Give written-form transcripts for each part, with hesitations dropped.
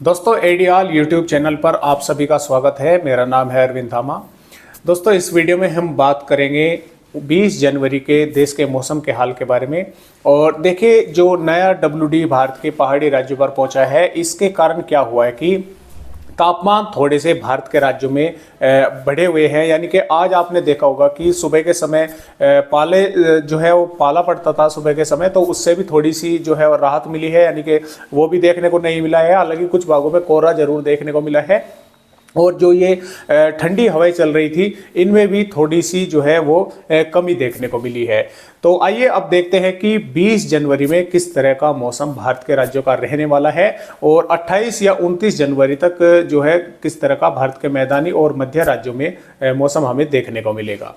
दोस्तों एडियाल YouTube channel पर आप सभी का स्वागत है। मेरा नाम है अरविंद धामा। दोस्तों इस वीडियो में हम बात करेंगे 20 जनवरी के देश के मौसम के हाल के बारे में। और देखिए जो नया WD भारत के पहाड़ी राज्यों पर पहुंचा है, इसके कारण क्या हुआ है कि तापमान थोड़े से भारत के राज्यों में बढ़े हुए हैं। यानी कि आज आपने देखा होगा कि सुबह के समय पाले जो है वो पाला पड़ता था सुबह के समय, तो उससे भी थोड़ी सी जो है वो राहत मिली है। यानी कि वो भी देखने को नहीं मिला है, हालांकि कुछ भागों में कोहरा जरूर देखने को मिला है। और जो ये ठंडी हवाएं चल रही थी, इनमें भी थोड़ी सी जो है वो कमी देखने को मिली है। तो आइए अब देखते हैं कि 20 जनवरी में किस तरह का मौसम भारत के राज्यों का रहने वाला है और 28 या 29 जनवरी तक जो है किस तरह का भारत के मैदानी और मध्य राज्यों में मौसम हमें देखने को मिलेगा।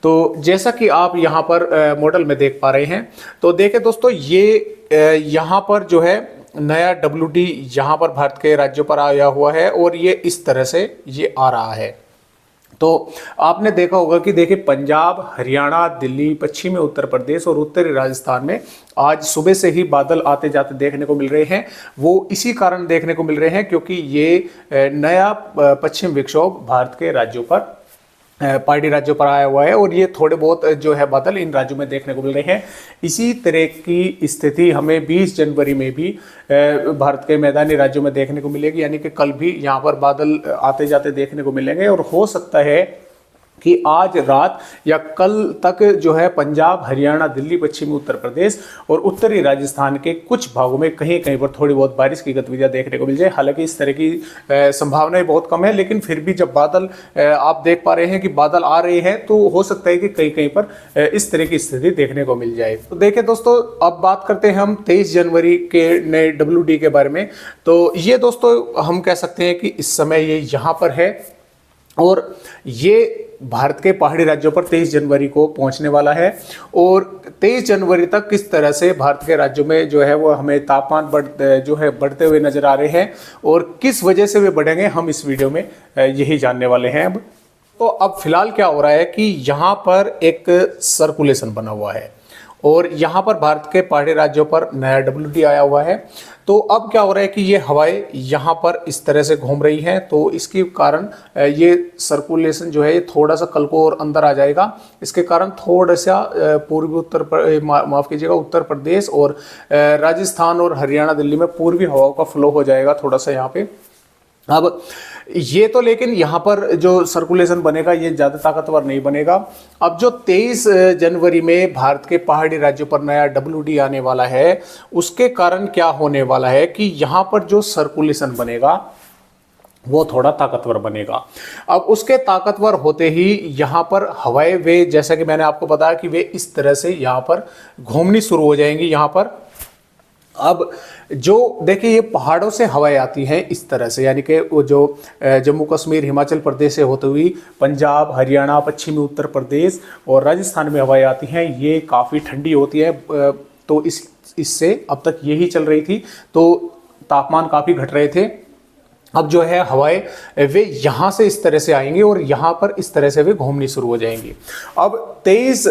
तो जैसा कि आप यहाँ पर मॉडल में देख पा रहे हैं, तो देखें दोस्तों, ये यहाँ पर जो है नया WD यहाँ पर भारत के राज्यों पर आया हुआ है और ये इस तरह से ये आ रहा है। तो आपने देखा होगा कि देखिए पंजाब, हरियाणा, दिल्ली, पश्चिमी उत्तर प्रदेश और उत्तरी राजस्थान में आज सुबह से ही बादल आते जाते देखने को मिल रहे हैं। वो इसी कारण देखने को मिल रहे हैं क्योंकि ये नया पश्चिम विक्षोभ भारत के राज्यों पर पहाड़ी राज्यों पर आया हुआ है और ये थोड़े बहुत जो है बादल इन राज्यों में देखने को मिल रहे हैं। इसी तरह की स्थिति हमें 20 जनवरी में भी भारत के मैदानी राज्यों में देखने को मिलेगी। यानी कि कल भी यहाँ पर बादल आते जाते देखने को मिलेंगे और हो सकता है कि आज रात या कल तक जो है पंजाब, हरियाणा, दिल्ली, पश्चिमी उत्तर प्रदेश और उत्तरी राजस्थान के कुछ भागों में कहीं कहीं पर थोड़ी बहुत बारिश की गतिविधियां देखने को मिल जाए। हालांकि इस तरह की संभावनाएं बहुत कम है, लेकिन फिर भी जब बादल आप देख पा रहे हैं कि बादल आ रहे हैं, तो हो सकता है कि कहीं कहीं पर इस तरह की स्थिति देखने को मिल जाए। तो देखिए दोस्तों, अब बात करते हैं हम 23 जनवरी के नए WD के बारे में। तो ये दोस्तों हम कह सकते हैं कि इस समय ये यहाँ पर है और ये भारत के पहाड़ी राज्यों पर 23 जनवरी को पहुंचने वाला है। और 23 जनवरी तक किस तरह से भारत के राज्यों में जो है वो हमें तापमान बढ़ते हुए नजर आ रहे हैं और किस वजह से वे बढ़ेंगे, हम इस वीडियो में यही जानने वाले हैं। अब फिलहाल क्या हो रहा है कि यहाँ पर एक सर्कुलेशन बना हुआ है और यहाँ पर भारत के पहाड़ी राज्यों पर नया WD आया हुआ है। तो अब क्या हो रहा है कि ये हवाएं यहाँ पर इस तरह से घूम रही हैं, तो इसके कारण ये सर्कुलेशन जो है ये थोड़ा सा कल को और अंदर आ जाएगा। इसके कारण थोड़ा सा पूर्वी माफ़ कीजिएगा, उत्तर प्रदेश और राजस्थान और हरियाणा, दिल्ली में पूर्वी हवाओं का फ्लो हो जाएगा थोड़ा सा यहाँ पे। अब ये तो लेकिन यहाँ पर जो सर्कुलेशन बनेगा ये ज़्यादा ताकतवर नहीं बनेगा। अब जो 23 जनवरी में भारत के पहाड़ी राज्यों पर नया WD आने वाला है, उसके कारण क्या होने वाला है कि यहाँ पर जो सर्कुलेशन बनेगा वो थोड़ा ताकतवर बनेगा। अब उसके ताकतवर होते ही यहाँ पर हवाएं वे, जैसा कि मैंने आपको बताया कि वे इस तरह से यहाँ पर घूमनी शुरू हो जाएंगी यहाँ पर। अब जो देखिए ये पहाड़ों से हवाएं आती हैं इस तरह से, यानी कि वो जो जम्मू कश्मीर, हिमाचल प्रदेश से होते हुई पंजाब, हरियाणा, पश्चिमी उत्तर प्रदेश और राजस्थान में हवाएं आती हैं, ये काफ़ी ठंडी होती है। तो इससे अब तक यही चल रही थी, तो तापमान काफ़ी घट रहे थे। अब जो है हवाएं वे यहाँ से इस तरह से आएंगी और यहाँ पर इस तरह से वे घूमनी शुरू हो जाएंगी। अब 23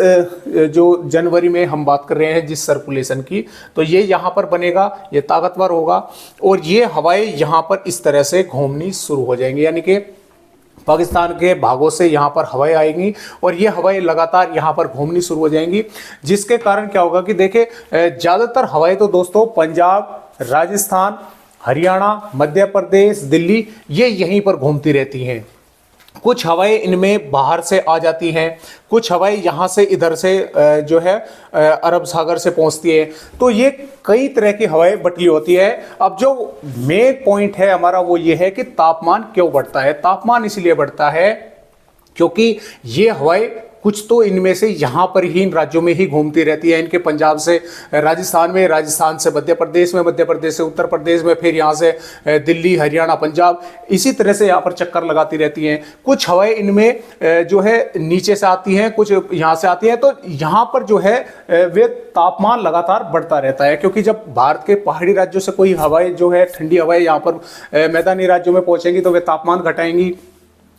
जो जनवरी में हम बात कर रहे हैं जिस सर्कुलेशन की, तो ये यहाँ पर बनेगा, ये ताकतवर होगा और ये हवाएं यहाँ पर इस तरह से घूमनी शुरू हो जाएंगी। यानी कि पाकिस्तान के भागों से यहाँ पर हवाएं आएंगी और ये हवाएं लगातार यहाँ पर घूमनी शुरू हो जाएंगी, जिसके कारण क्या होगा कि देखिए ज़्यादातर हवाएं तो दोस्तों पंजाब, राजस्थान, हरियाणा, मध्य प्रदेश, दिल्ली, ये यहीं पर घूमती रहती हैं। कुछ हवाएं इनमें बाहर से आ जाती हैं, कुछ हवाएं यहाँ से इधर से जो है अरब सागर से पहुँचती है। तो ये कई तरह की हवाएं बटी होती है। अब जो मेन पॉइंट है हमारा वो ये है कि तापमान क्यों बढ़ता है। तापमान इसलिए बढ़ता है क्योंकि ये हवाएं कुछ तो इनमें से यहाँ पर ही इन राज्यों में ही घूमती रहती है। इनके पंजाब से राजस्थान में, राजस्थान से मध्य प्रदेश में, मध्य प्रदेश से उत्तर प्रदेश में, फिर यहाँ से दिल्ली, हरियाणा, पंजाब, इसी तरह से यहाँ पर चक्कर लगाती रहती हैं। कुछ हवाएं इनमें जो है नीचे से आती हैं, कुछ यहाँ से आती हैं। तो यहाँ पर जो है वे तापमान लगातार बढ़ता रहता है, क्योंकि जब भारत के पहाड़ी राज्यों से कोई हवाएं जो है ठंडी हवाएं यहाँ पर मैदानी राज्यों में पहुँचेंगी तो वे तापमान घटाएंगी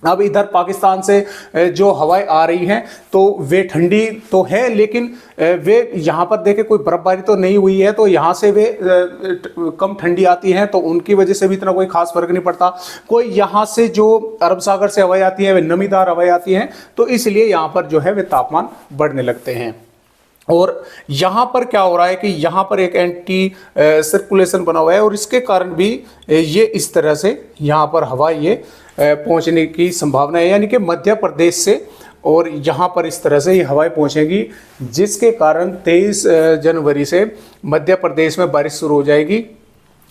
अब इधर पाकिस्तान से जो हवाएं आ रही हैं तो वे ठंडी तो है, लेकिन वे यहाँ पर देखे कोई बर्फबारी तो नहीं हुई है, तो यहाँ से वे कम ठंडी आती हैं, तो उनकी वजह से भी इतना कोई खास फर्क नहीं पड़ता। कोई यहाँ से जो अरब सागर से हवाएं आती हैं वे नमीदार हवाएं आती हैं, तो इसलिए यहाँ पर जो है वे तापमान बढ़ने लगते हैं। और यहाँ पर क्या हो रहा है कि यहाँ पर एक एंटी सर्कुलेशन बना हुआ है, और इसके कारण भी ये इस तरह से यहाँ पर हवा ये पहुँचने की संभावना है, यानी कि मध्य प्रदेश से और यहाँ पर इस तरह से ये हवाएं पहुँचेंगी, जिसके कारण 23 जनवरी से मध्य प्रदेश में बारिश शुरू हो जाएगी,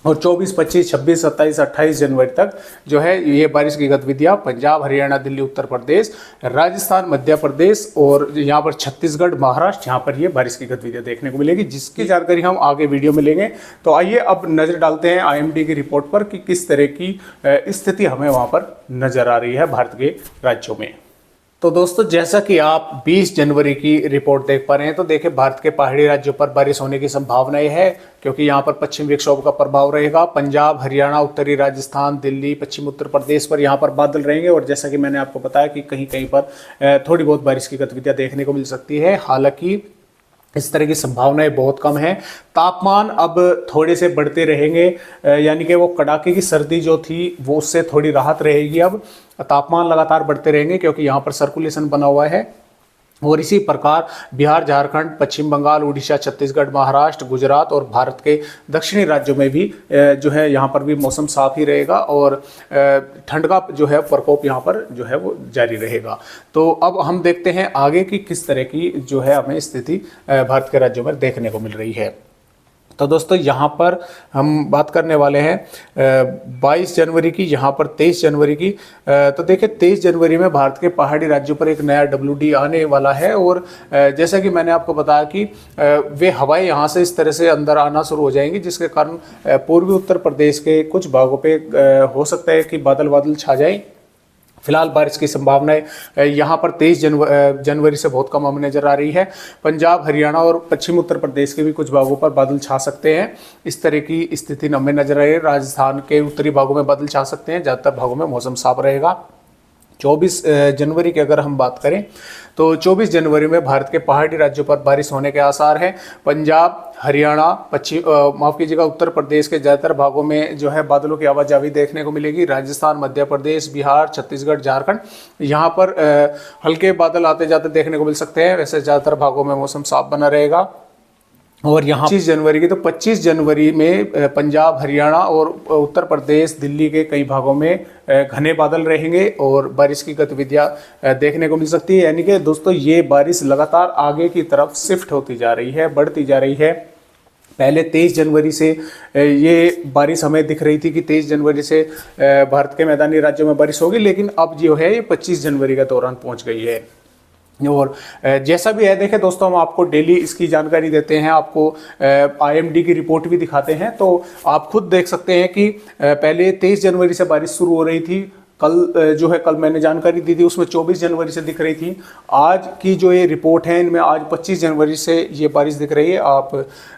और 24, 25, 26, 27, 28 जनवरी तक जो है ये बारिश की गतिविधियां पंजाब, हरियाणा, दिल्ली, उत्तर प्रदेश, राजस्थान, मध्य प्रदेश और यहाँ पर छत्तीसगढ़, महाराष्ट्र, यहाँ पर ये बारिश की गतिविधियां देखने को मिलेगी, जिसकी जानकारी हम आगे वीडियो में लेंगे। तो आइए अब नज़र डालते हैं IMD की रिपोर्ट पर कि किस तरह की स्थिति हमें वहाँ पर नज़र आ रही है भारत के राज्यों में। तो दोस्तों, जैसा कि आप 20 जनवरी की रिपोर्ट देख पा रहे हैं, तो देखिए भारत के पहाड़ी राज्यों पर बारिश होने की संभावनाएं है, क्योंकि यहाँ पर पश्चिमी विक्षोभ का प्रभाव रहेगा। पंजाब, हरियाणा, उत्तरी राजस्थान, दिल्ली, पश्चिम उत्तर प्रदेश पर यहाँ पर बादल रहेंगे, और जैसा कि मैंने आपको बताया कि कहीं कहीं पर थोड़ी बहुत बारिश की गतिविधियाँ देखने को मिल सकती है। हालांकि इस तरह की संभावनाएं बहुत कम है। तापमान अब थोड़े से बढ़ते रहेंगे, यानी कि वो कड़ाके की सर्दी जो थी वो उससे थोड़ी राहत रहेगी। अब तापमान लगातार बढ़ते रहेंगे क्योंकि यहाँ पर सर्कुलेशन बना हुआ है, और इसी प्रकार बिहार, झारखंड, पश्चिम बंगाल, उड़ीसा, छत्तीसगढ़, महाराष्ट्र, गुजरात और भारत के दक्षिणी राज्यों में भी जो है यहाँ पर भी मौसम साफ ही रहेगा, और ठंड का जो है प्रकोप यहाँ पर जो है वो जारी रहेगा। तो अब हम देखते हैं आगे की किस तरह की जो है हमें स्थिति भारत के राज्यों में देखने को मिल रही है। तो दोस्तों, यहाँ पर हम बात करने वाले हैं 22 जनवरी की, यहाँ पर 23 जनवरी की। तो देखिए 23 जनवरी में भारत के पहाड़ी राज्यों पर एक नया WD आने वाला है, और जैसा कि मैंने आपको बताया कि वे हवाएं यहाँ से इस तरह से अंदर आना शुरू हो जाएंगी, जिसके कारण पूर्वी उत्तर प्रदेश के कुछ भागों पे हो सकता है कि बादल बादल छा जाए। फिलहाल बारिश की संभावनाएं यहाँ पर 23 जनवरी से बहुत कम हमें नजर आ रही है। पंजाब, हरियाणा और पश्चिम उत्तर प्रदेश के भी कुछ भागों पर बादल छा सकते हैं, इस तरह की स्थिति हमें नजर आ रही है। राजस्थान के उत्तरी भागों में बादल छा सकते हैं, ज़्यादातर भागों में मौसम साफ रहेगा। 24 जनवरी की अगर हम बात करें तो 24 जनवरी में भारत के पहाड़ी राज्यों पर बारिश होने के आसार हैं। पंजाब, हरियाणा, माफ़ कीजिएगा, उत्तर प्रदेश के ज़्यादातर भागों में जो है बादलों की आवाजाही देखने को मिलेगी। राजस्थान, मध्य प्रदेश, बिहार, छत्तीसगढ़, झारखंड, यहाँ पर हल्के बादल आते जाते देखने को मिल सकते हैं। वैसे ज़्यादातर भागों में मौसम साफ बना रहेगा। और यहाँ 25 जनवरी की, तो 25 जनवरी में पंजाब, हरियाणा और उत्तर प्रदेश, दिल्ली के कई भागों में घने बादल रहेंगे और बारिश की गतिविधियाँ देखने को मिल सकती है। यानी कि दोस्तों, ये बारिश लगातार आगे की तरफ शिफ्ट होती जा रही है, बढ़ती जा रही है। पहले 23 जनवरी से ये बारिश हमें दिख रही थी कि 23 जनवरी से भारत के मैदानी राज्यों में बारिश होगी, लेकिन अब जो है ये 25 जनवरी के दौरान पहुँच गई है। और जैसा भी है, देखें दोस्तों, हम आपको डेली इसकी जानकारी देते हैं, आपको IMD की रिपोर्ट भी दिखाते हैं, तो आप खुद देख सकते हैं कि पहले 23 जनवरी से बारिश शुरू हो रही थी। कल जो है, कल मैंने जानकारी दी थी उसमें 24 जनवरी से दिख रही थी। आज की जो ये रिपोर्ट है इनमें आज 25 जनवरी से ये बारिश दिख रही है। आप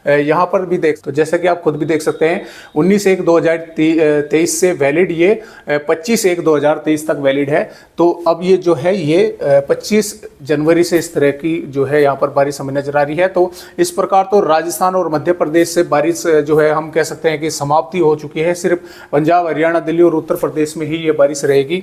यहाँ पर भी देख, तो जैसा कि आप खुद भी देख सकते हैं 19/1/2023 से वैलिड, ये 25/1/2023 तक वैलिड है। तो अब ये जो है ये 25 जनवरी से इस तरह की जो है यहाँ पर बारिश हमें नजर आ रही है। तो इस प्रकार तो राजस्थान और मध्य प्रदेश से बारिश जो है हम कह सकते हैं कि समाप्ति हो चुकी है। सिर्फ पंजाब, हरियाणा, दिल्ली और उत्तर प्रदेश में ही ये बारिश रहेगी।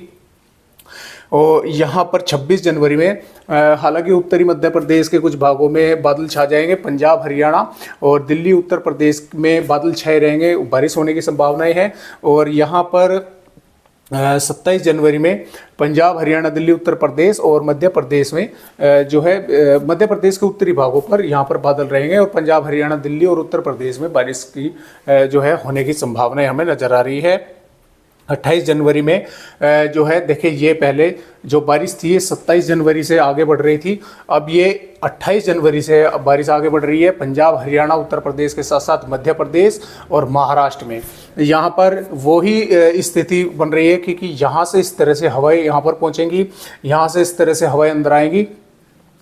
और यहाँ पर 26 जनवरी में हालांकि उत्तरी मध्य प्रदेश के कुछ भागों में बादल छा जाएंगे। पंजाब, हरियाणा और दिल्ली, उत्तर प्रदेश में बादल छाए रहेंगे, बारिश होने की संभावनाएं हैं। और यहाँ पर 27 जनवरी में पंजाब, हरियाणा, दिल्ली, उत्तर प्रदेश और मध्य प्रदेश में जो है मध्य प्रदेश के उत्तरी भागों पर यहाँ पर बादल रहेंगे, और पंजाब, हरियाणा, दिल्ली और उत्तर प्रदेश में बारिश की जो है होने की संभावनाएं हमें नजर आ रही है। 28 जनवरी में जो है, देखिए ये पहले जो बारिश थी ये 27 जनवरी से आगे बढ़ रही थी, अब ये 28 जनवरी से बारिश आगे बढ़ रही है। पंजाब, हरियाणा, उत्तर प्रदेश के साथ साथ मध्य प्रदेश और महाराष्ट्र में यहाँ पर वही स्थिति बन रही है, क्योंकि यहाँ से इस तरह से हवाएं यहाँ पर पहुँचेंगी, यहाँ से इस तरह से हवाएं अंदर आएंगी,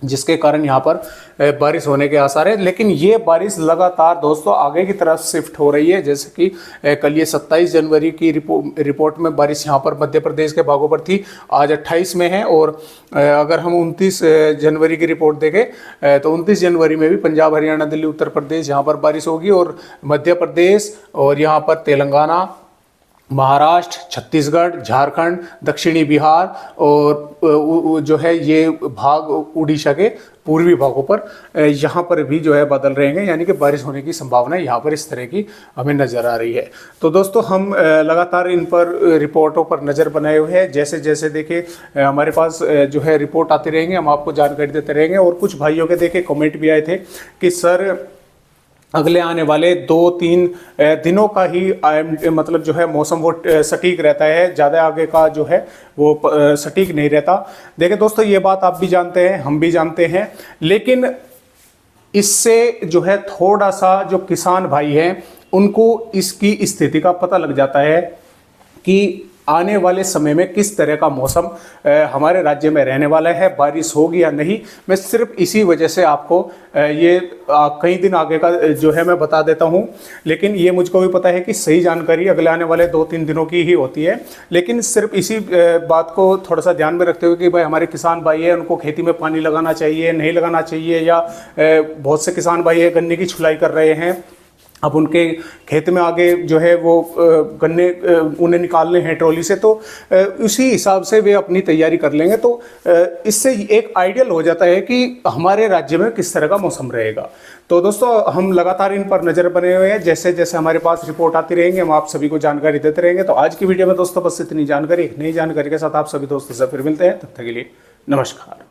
जिसके कारण यहाँ पर बारिश होने के आसार है। लेकिन ये बारिश लगातार दोस्तों आगे की तरफ शिफ्ट हो रही है। जैसे कि कल ये 27 जनवरी की रिपोर्ट में बारिश यहाँ पर मध्य प्रदेश के भागों पर थी, आज 28 में है। और अगर हम 29 जनवरी की रिपोर्ट देखें तो 29 जनवरी में भी पंजाब, हरियाणा, दिल्ली, उत्तर प्रदेश यहाँ पर बारिश होगी। और मध्य प्रदेश और यहाँ पर तेलंगाना, महाराष्ट्र, छत्तीसगढ़, झारखंड, दक्षिणी बिहार और जो है ये भाग उड़ीसा के पूर्वी भागों पर यहाँ पर भी जो है बादल रहेंगे, यानी कि बारिश होने की संभावना यहाँ पर इस तरह की हमें नज़र आ रही है। तो दोस्तों हम लगातार इन पर रिपोर्टों पर नज़र बनाए हुए हैं। जैसे जैसे देखिए हमारे पास जो है रिपोर्ट आती रहेंगे, हम आपको जानकारी देते रहेंगे। और कुछ भाइयों के देखिए कमेंट भी आए थे कि सर अगले आने वाले 2-3 दिनों का ही मतलब जो है मौसम वो सटीक रहता है, ज़्यादा आगे का जो है वो सटीक नहीं रहता। देखिए दोस्तों ये बात आप भी जानते हैं, हम भी जानते हैं, लेकिन इससे जो है थोड़ा सा जो किसान भाई हैं उनको इसकी स्थिति का पता लग जाता है कि आने वाले समय में किस तरह का मौसम हमारे राज्य में रहने वाला है, बारिश होगी या नहीं। मैं सिर्फ इसी वजह से आपको ये कई दिन आगे का जो है मैं बता देता हूँ। लेकिन ये मुझको भी पता है कि सही जानकारी अगले आने वाले 2-3 दिनों की ही होती है। लेकिन सिर्फ इसी बात को थोड़ा सा ध्यान में रखते हुए कि भाई हमारे किसान भाई है, उनको खेती में पानी लगाना चाहिए, नहीं लगाना चाहिए, या बहुत से किसान भाई है गन्ने की छुलाई कर रहे हैं, अब उनके खेत में आगे जो है वो गन्ने उन्हें निकालने हैं ट्रॉली से, तो उसी हिसाब से वे अपनी तैयारी कर लेंगे। तो इससे एक आइडियल हो जाता है कि हमारे राज्य में किस तरह का मौसम रहेगा। तो दोस्तों हम लगातार इन पर नज़र बने हुए हैं, जैसे जैसे हमारे पास रिपोर्ट आती रहेंगे हम आप सभी को जानकारी देते रहेंगे। तो आज की वीडियो में दोस्तों बस इतनी जानकारी, नई जानकारी के साथ आप सभी दोस्तों से फिर मिलते हैं। तब तक के लिए नमस्कार।